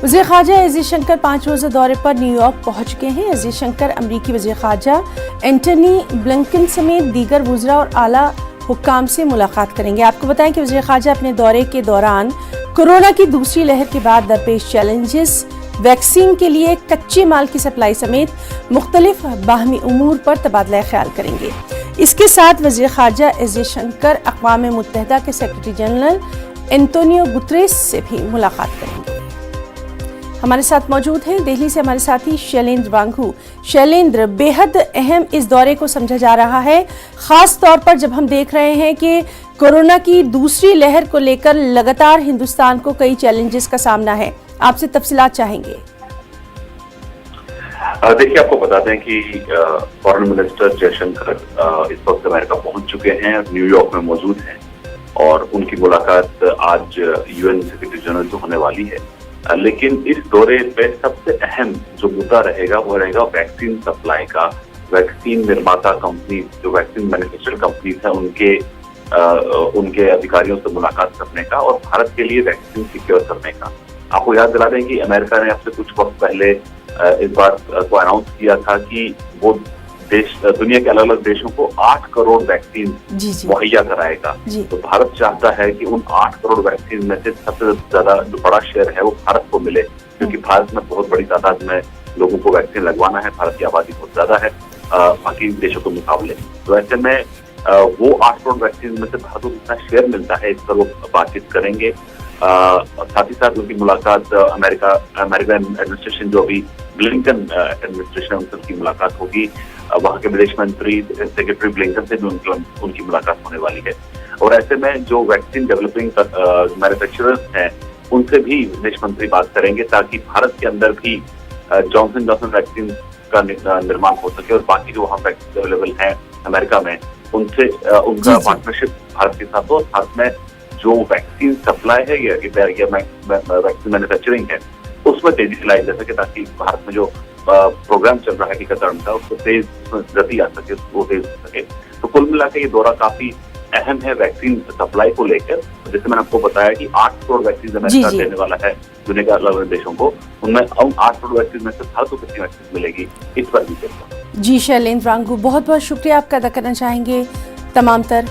वज़ीर ख़ारजा एस जयशंकर 5 रोज़ा दौरे पर न्यूयॉर्क पहुँच गए हैं। एस जयशंकर अमरीकी वज़ीर ख़ारजा एंटनी ब्लिंकन समेत दीगर वुज़रा और आला हुक्काम से मुलाकात करेंगे। आपको बताएं कि वज़ीर ख़ारजा अपने दौरे के दौरान कोरोना की दूसरी लहर के बाद दरपेश चैलेंजेस, वैक्सीन के लिए कच्चे माल की सप्लाई समेत मुख्तलिफ बाहमी उमूर पर तबादला ख्याल करेंगे। इसके साथ वज़ीर ख़ारजा एस जयशंकर अक़वाम मुत्तहिदा के सेक्रेटरी जनरल एंटोनियो गुतरेस से भी मुलाकात करेंगे। हमारे साथ मौजूद हैं दिल्ली से हमारे साथी शैलेंद्र वांगू। शैलेंद्र, बेहद अहम इस दौरे को समझा जा रहा है, खास तौर पर जब हम देख रहे हैं कि कोरोना की दूसरी लहर को लेकर लगातार हिंदुस्तान को कई चैलेंजेस का सामना है। आपसे तफसीलात चाहेंगे। देखिए, आपको बता दें कि फॉरेन मिनिस्टर जयशंकर इस वक्त अमेरिका पहुंच चुके हैं, न्यूयॉर्क में मौजूद हैं और उनकी मुलाकात आज यूएन सेक्रेटरी जनरल से होने वाली है। लेकिन इस दौरे पे सबसे अहम जो मुद्दा रहेगा वो रहेगा वैक्सीन सप्लाई का। वैक्सीन निर्माता कंपनी, जो वैक्सीन मैन्युफैक्चर कंपनीज है, उनके अधिकारियों से मुलाकात करने का और भारत के लिए वैक्सीन सिक्योर करने का। आपको याद दिला दें कि अमेरिका ने अब से कुछ वक्त पहले इस बात को अनाउंस किया था कि वो दुनिया के अलग अलग देशों को 8 करोड़ वैक्सीन मुहैया कराएगा। तो भारत चाहता है कि उन 8 करोड़ वैक्सीन में से सबसे ज्यादा जो बड़ा शेयर है वो भारत को मिले, क्योंकि भारत में बहुत बड़ी तादाद में लोगों को वैक्सीन लगवाना है। भारत की आबादी बहुत ज्यादा है बाकी देशों के मुकाबले। तो ऐसे में वो 8 करोड़ वैक्सीन में से भारत को कितना शेयर मिलता है, इस पर वो बातचीत करेंगे। साथ ही साथ उनकी मुलाकात अमेरिकन एडमिनिस्ट्रेशन, जो अभी ब्लिंकन एडमिनिस्ट्रेशन, उनकी मुलाकात होगी। वहाँ के विदेश मंत्री सेक्रेटरी ब्लिंकन से भी उनकी मुलाकात होने वाली है। और ऐसे में जो वैक्सीन डेवलपिंग मैन्युफैक्चरर्स हैं, उनसे भी विदेश मंत्री बात करेंगे ताकि भारत के अंदर भी जॉनसन जॉनसन वैक्सीन का निर्माण हो सके और बाकी जो वहाँ वैक्सीन अवेलेबल हैं अमेरिका में, उनसे उनका पार्टनरशिप भारत के साथ हो। साथ में जो वैक्सीन सप्लाई है या वैक्सीन मैन्युफैक्चरिंग है, उसमें तेजी लाई जा सके ताकि भारत में जो प्रोग्राम चल रहा है टीकाकरण का, उसको तेज गति आ सके, वो तेज हो सके। तो कुल मिलाकर ये दौरा काफी अहम है वैक्सीन सप्लाई को लेकर। जैसे मैंने आपको बताया कि 8 करोड़ वैक्सीन अमेरिका देने वाला है दुनिया के अलग अलग देशों को, उनमें 8 करोड़ वैक्सीन में से भारत को कितनी वैक्सीन मिलेगी, इस पर भी चर्चा। जी शैलेंद्र वांगू, बहुत बहुत शुक्रिया आपका अदा करना चाहेंगे तमाम तर